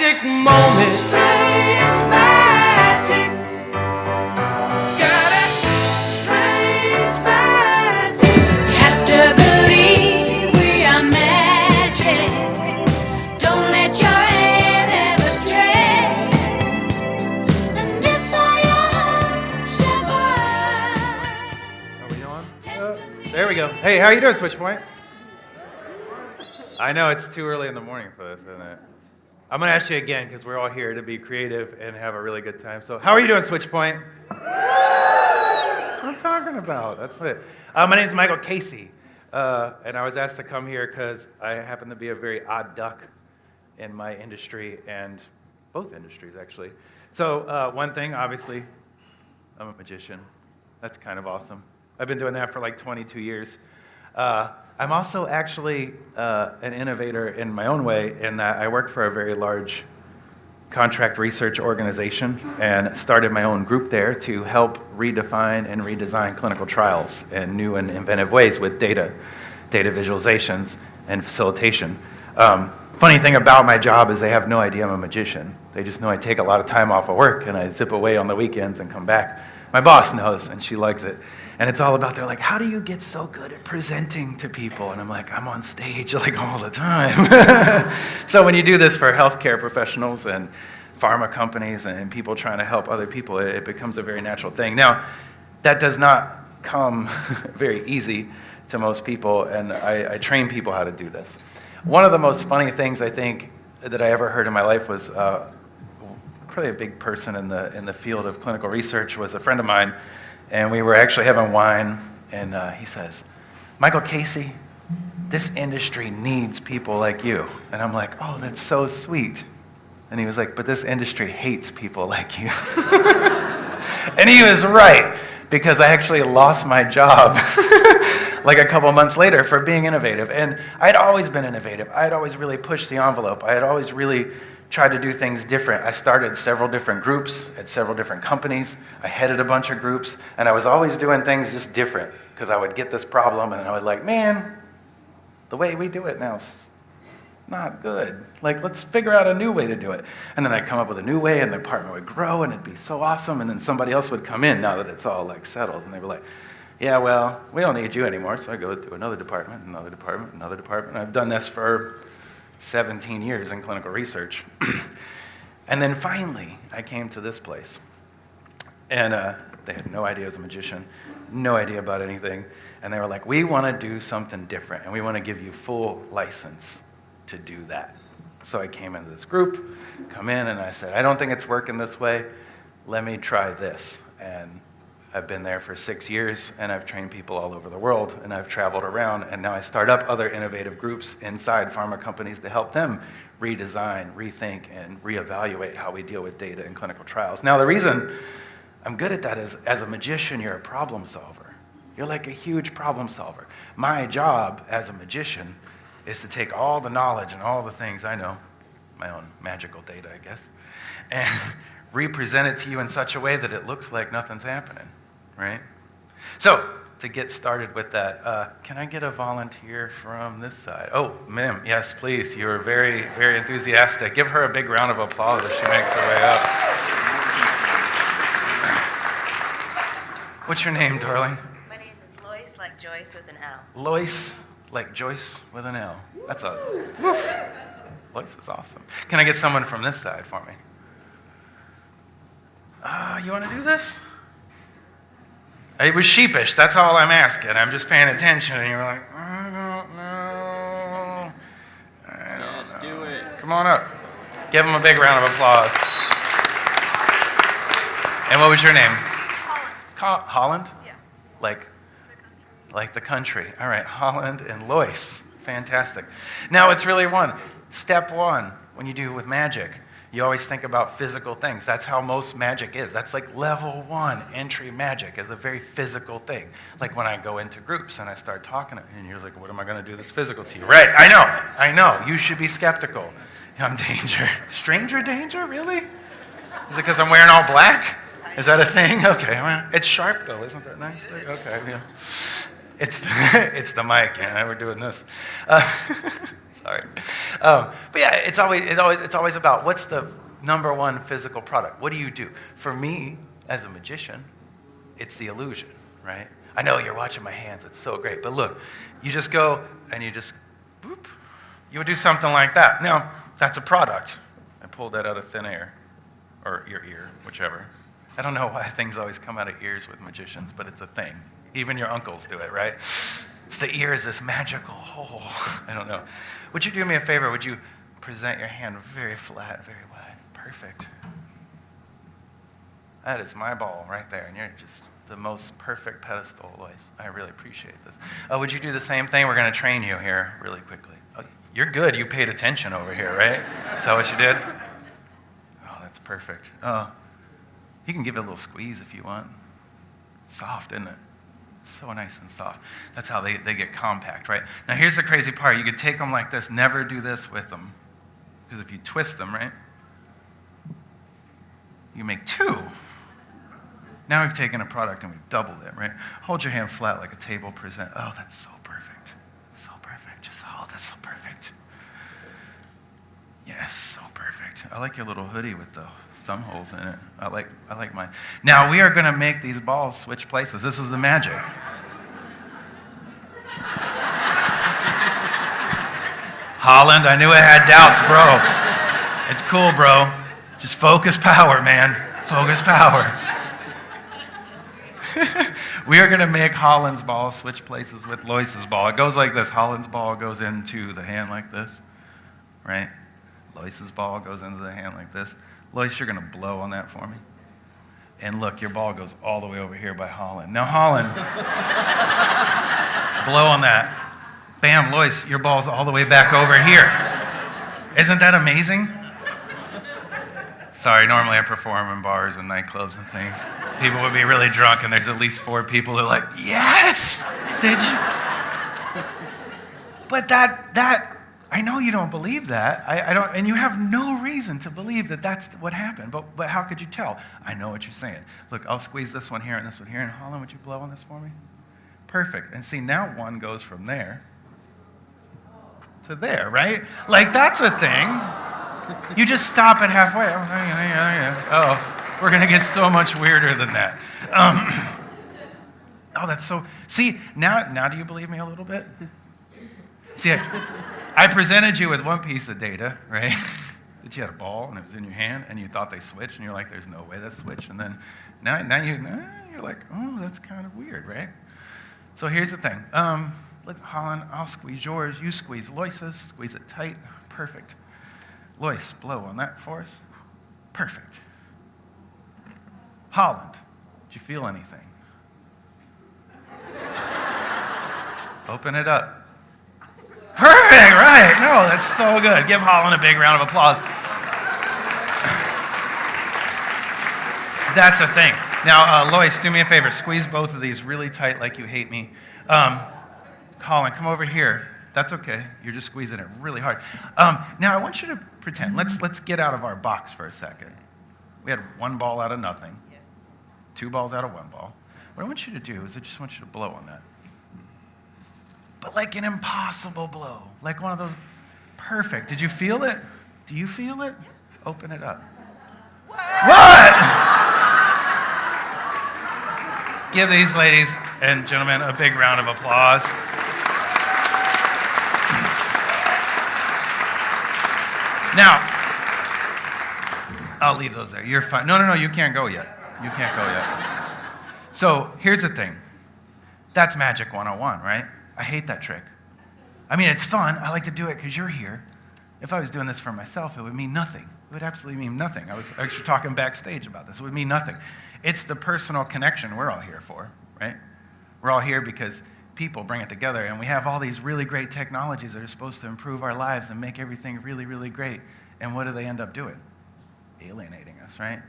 magic moment. Strange magic. Got it? Strange magic. Have to believe we are magic. Don't let your hand ever stray. And if all your hearts ever Are we on? There we go. Hey, how you doing, Switchpoint? I know it's too early in the morning for this, isn't it? I'm going to ask you again because we're all here to be creative and have a really good time. So how are you doing, Switchpoint? That's what I'm talking about. That's what. My name is Michael Casey, and I was asked to come here because I happen to be a very odd duck in my industry and both industries, actually. So one thing, obviously, I'm a magician. That's kind of awesome. I've been doing that for like 22 years. I'm also actually an innovator in my own way in that I work for a very large contract research organization and started my own group there to help redefine and redesign clinical trials in new and inventive ways with data visualizations, and facilitation. Funny thing about my job is they have no idea I'm a magician. They just know I take a lot of time off of work and I zip away on the weekends and come back. My boss knows and she likes it. And it's all about, they're like, how do you get so good at presenting to people? And I'm like, I'm on stage like all the time. So when you do this for healthcare professionals and pharma companies and people trying to help other people, it becomes a very natural thing. Now, that does not come very easy to most people, and I train people how to do this. One of the most funny things I think that I ever heard in my life was probably a big person in the field of clinical research was a friend of mine. And we were actually having wine, and he says, Michael Casey, this industry needs people like you. And I'm like, oh, that's so sweet. And he was like, but this industry hates people like you. And he was right, because I actually lost my job like a couple months later for being innovative. And I'd always been innovative. I'd always really pushed the envelope. I had always really tried to do things different. I started several different groups at several different companies. I headed a bunch of groups, and I was always doing things just different because I would get this problem, and I would like, man, the way we do it now is not good. Like, let's figure out a new way to do it. And then I'd come up with a new way, and the department would grow, and it'd be so awesome, and then somebody else would come in now that it's all like settled, and they were like, yeah, well, we don't need you anymore, so I go to another department, another department, another department. I've done this for 17 years in clinical research. And then finally, I came to this place. And they had no idea I was a magician, no idea about anything. And they were like, we want to do something different, and we want to give you full license to do that. So I came into this group, come in, and I said, I don't think it's working this way. Let me try this. And I've been there for 6 years, and I've trained people all over the world, and I've traveled around, and now I start up other innovative groups inside pharma companies to help them redesign, rethink, and reevaluate how we deal with data in clinical trials. Now, the reason I'm good at that is, as a magician, you're a problem solver. You're like a huge problem solver. My job as a magician is to take all the knowledge and all the things I know, my own magical data, I guess, and represent it to you in such a way that it looks like nothing's happening, right? So, to get started with that, can I get a volunteer from this side? Oh, ma'am, yes, please. You were very, very enthusiastic. Give her a big round of applause as she makes her way up. What's your name, darling? My name is Lois, like Joyce with an L. Lois, like Joyce with an L. That's a, woof. Lois is awesome. Can I get someone from this side for me? You want to do this? It was sheepish, that's all I'm asking. I'm just paying attention, and you're like, I don't know. Yes, do it. Come on up. Give him a big round of applause. And what was your name? Holland. Holland? Yeah. Like the country. All right, Holland and Lois. Fantastic. Now it's really step one, when you do with magic. You always think about physical things. That's how most magic is. That's like level 1 entry magic is a very physical thing. Like when I go into groups and I start talking, and you're like, what am I going to do that's physical to you? Right, I know. You should be skeptical. I'm danger. Stranger danger, really? Is it because I'm wearing all black? Is that a thing? Okay, well, it's sharp though, isn't that nice? Okay, yeah. It's it's the mic, and we're doing this. Sorry, but yeah, it's always about what's the number one physical product. What do you do? For me, as a magician, it's the illusion, right? I know you're watching my hands. It's so great, but look, you just go and you just, boop. You would do something like that. Now, that's a product. I pulled that out of thin air, or your ear, whichever. I don't know why things always come out of ears with magicians, but it's a thing. Even your uncles do it, right? It's the ear is this magical hole. I don't know. Would you do me a favor? Would you present your hand very flat, very wide? Perfect. That is my ball right there, and you're just the most perfect pedestal, Lois. I really appreciate this. Would you do the same thing? We're going to train you here really quickly. Oh, you're good. You paid attention over here, right? Is that what you did? Oh, that's perfect. You can give it a little squeeze if you want. Soft, isn't it? So nice and soft. That's how they get compact, right? Now, here's the crazy part. You could take them like this. Never do this with them. Because if you twist them, right, you make two. Now we've taken a product and we've doubled it, right? Hold your hand flat like a table present. Oh, that's so perfect. So perfect. Just, oh, that's so perfect. Yes, so perfect. I like your little hoodie with the thumb holes in it. I like mine. Now we are going to make these balls switch places. This is the magic. Holland, I knew I had doubts, bro. It's cool, bro. Just focus power, man. Focus power. We are going to make Holland's ball switch places with Lois's ball. It goes like this. Holland's ball goes into the hand like this, right? Lois's ball goes into the hand like this. Lois, you're going to blow on that for me. And look, your ball goes all the way over here by Holland. Now, Holland, blow on that. Bam, Lois, your ball's all the way back over here. Isn't that amazing? Sorry, normally I perform in bars and nightclubs and things. People would be really drunk, and there's at least 4 people who are like, yes! Did you? But that I know you don't believe that. I don't, and you have no reason to believe that that's what happened. But how could you tell? I know what you're saying. Look, I'll squeeze this one here and this one here. And Holland, would you blow on this for me? Perfect. And see, now one goes from there to there, right? Like, that's a thing. You just stop it halfway. Oh, we're going to get so much weirder than that. Oh, that's so... See, now do you believe me a little bit? See, I presented you with one piece of data, right? That you had a ball and it was in your hand and you thought they switched and you're like, there's no way that switched. And then now you're like, oh, that's kind of weird, right? So here's the thing. Look, Holland, I'll squeeze yours. You squeeze Lois's. Squeeze it tight. Perfect. Lois, blow on that for us. Perfect. Holland, did you feel anything? Open it up. Perfect, right. No, that's so good. Give Holland a big round of applause. That's the thing. Now, Lois, do me a favor. Squeeze both of these really tight like you hate me. Holland, come over here. That's okay. You're just squeezing it really hard. Now, I want you to pretend. Let's get out of our box for a second. We had one ball out of nothing. 2 balls out of 1 ball. What I want you to do is I just want you to blow on that. But like an impossible blow. Like one of those. Perfect. Did you feel it? Do you feel it? Open it up. What? Give these ladies and gentlemen a big round of applause. Now, I'll leave those there. You're fine. No, you can't go yet. You can't go yet. So here's the thing. That's Magic 101, right? I hate that trick. I mean, it's fun. I like to do it because you're here. If I was doing this for myself, it would mean nothing. It would absolutely mean nothing. I was actually talking backstage about this. It would mean nothing. It's the personal connection we're all here for, right? We're all here because people bring it together, and we have all these really great technologies that are supposed to improve our lives and make everything really, really great. And what do they end up doing? Alienating us, right?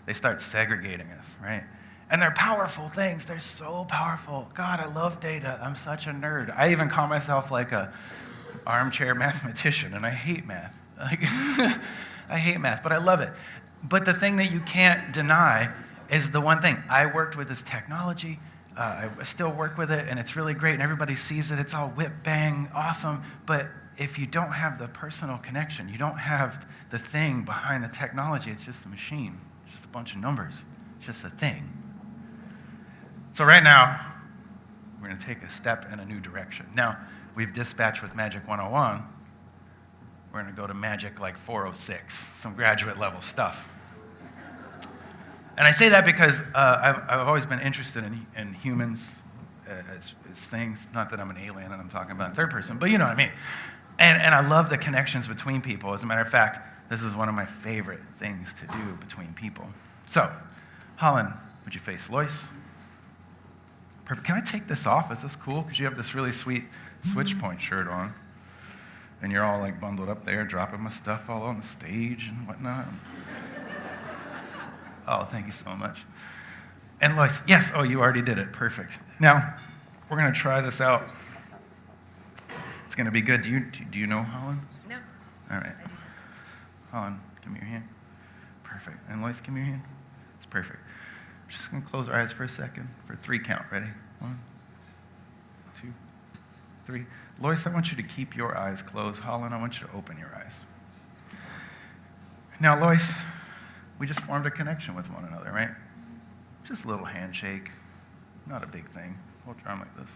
They start segregating us, right? And they're powerful things. They're so powerful. God, I love data. I'm such a nerd. I even call myself like a armchair mathematician, and I hate math. I hate math, but I love it. But the thing that you can't deny is the one thing. I worked with this technology. I still work with it, and it's really great, and everybody sees it. It's all whip, bang, awesome. But if you don't have the personal connection, you don't have the thing behind the technology, it's just a machine. It's just a bunch of numbers. It's just a thing. So right now, we're going to take a step in a new direction. Now, we've dispatched with Magic 101. We're going to go to Magic like 406, some graduate level stuff. And I say that because I've always been interested in humans as things. Not that I'm an alien and I'm talking about in third person, but you know what I mean. And I love the connections between people. As a matter of fact, this is one of my favorite things to do between people. So, Holland, would you face Lois? Perfect. Can I take this off? Is this cool? Because you have this really sweet Switch Point shirt on. And you're all like bundled up there, dropping my stuff all on the stage and whatnot. Oh, thank you so much. And Lois, yes, oh, you already did it. Perfect. Now, we're going to try this out. It's going to be good. Do you know Holland? No. All right. Holland, give me your hand. Perfect. And Lois, give me your hand. It's perfect. We're just going to close our eyes for a second for 3 count. Ready? 1, 2, 3. Lois, I want you to keep your eyes closed. Holland, I want you to open your eyes. Now, Lois, we just formed a connection with one another, right? Just a little handshake. Not a big thing. Hold your arm like this.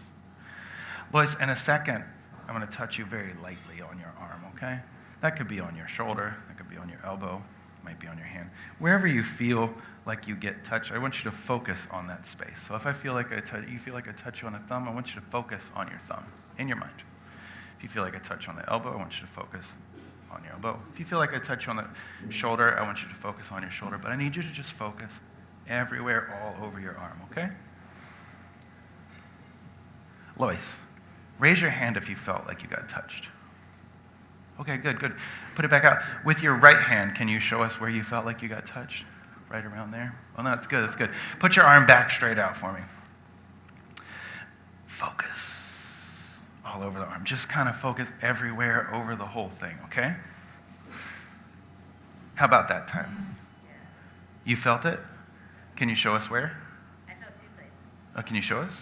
Lois, in a second, I'm going to touch you very lightly on your arm, okay? That could be on your shoulder. That could be on your elbow. Might be on your hand. Wherever you feel like you get touched, I want you to focus on that space. So if I feel like you feel like I touch you on the thumb, I want you to focus on your thumb in your mind. If you feel like I touch on the elbow, I want you to focus on your elbow. If you feel like I touch you on the shoulder, I want you to focus on your shoulder. But I need you to just focus everywhere, all over your arm, okay? Lois, raise your hand if you felt like you got touched. Okay, good, good. Put it back out. With your right hand, can you show us where you felt like you got touched? Right around there? Oh, no, that's good, that's good. Put your arm back straight out for me. Focus all over the arm. Just kind of focus everywhere over the whole thing, okay? How about that time? You felt it? Can you show us where? I felt 2 places. Oh, can you show us?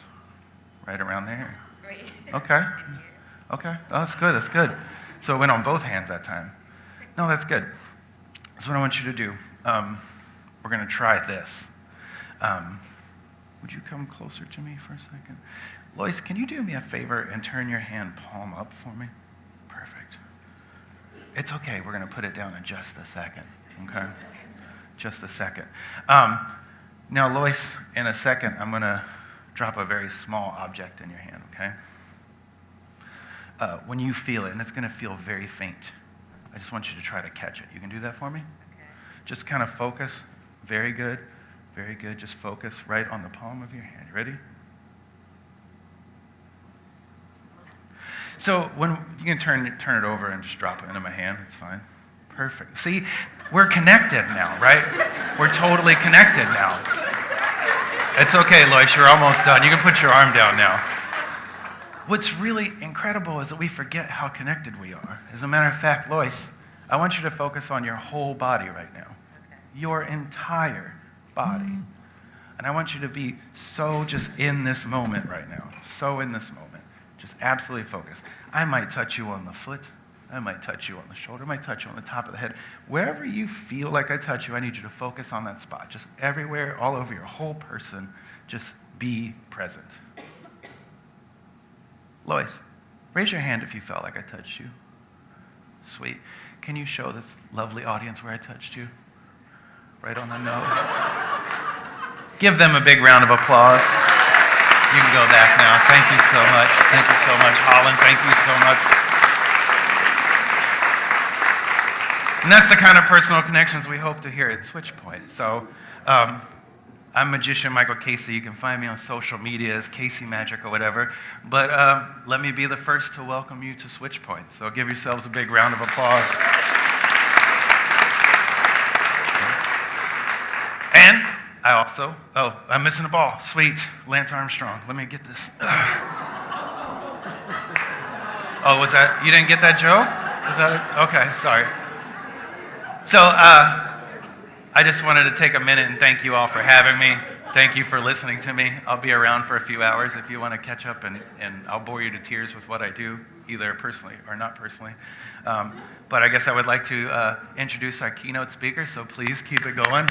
Right around there? Great. Okay. Okay. Oh, that's good. That's good. So it went on both hands that time. No, that's good. That's what I want you to do. We're going to try this. Would you come closer to me for a second? Lois, can you do me a favor and turn your hand palm up for me? Perfect. It's okay. We're going to put it down in just a second. Okay? Just a second. Now, Lois, in a second, I'm going to drop a very small object in your hand, okay? When you feel it, and it's going to feel very faint, I just want you to try to catch it. You can do that for me? Okay. Just kind of focus. Very good. Very good. Just focus right on the palm of your hand. You ready? So when you can turn it over and just drop it into my hand. It's fine. Perfect. See, we're connected now, right? We're totally connected now. It's okay, Lois. You're almost done. You can put your arm down now. What's really incredible is that we forget how connected we are. As a matter of fact, Lois, I want you to focus on your whole body right now. Okay. Your entire body. And I want you to be so just in this moment right now. So in this moment. Just absolutely focus. I might touch you on the foot. I might touch you on the shoulder. I might touch you on the top of the head. Wherever you feel like I touch you, I need you to focus on that spot. Just everywhere, all over your whole person, just be present. Lois, raise your hand if you felt like I touched you. Sweet. Can you show this lovely audience where I touched you? Right on the nose. Give them a big round of applause. You can go back now. Thank you so much. Thank you so much, Holland. Thank you so much. And that's the kind of personal connections we hope to hear at Switchpoint. So I'm magician Michael Casey. You can find me on social media as Casey Magic or whatever. But let me be the first to welcome you to Switchpoint. So give yourselves a big round of applause. And I also, I'm missing a ball. Sweet, Lance Armstrong. Let me get this. Oh, was that, you didn't get that joke? Was that it? Okay, sorry. So, I just wanted to take a minute and thank you all for having me. Thank you for listening to me. I'll be around for a few hours if you want to catch up, and I'll bore you to tears with what I do, either personally or not personally. But I guess I would like to introduce our keynote speaker, so please keep it going.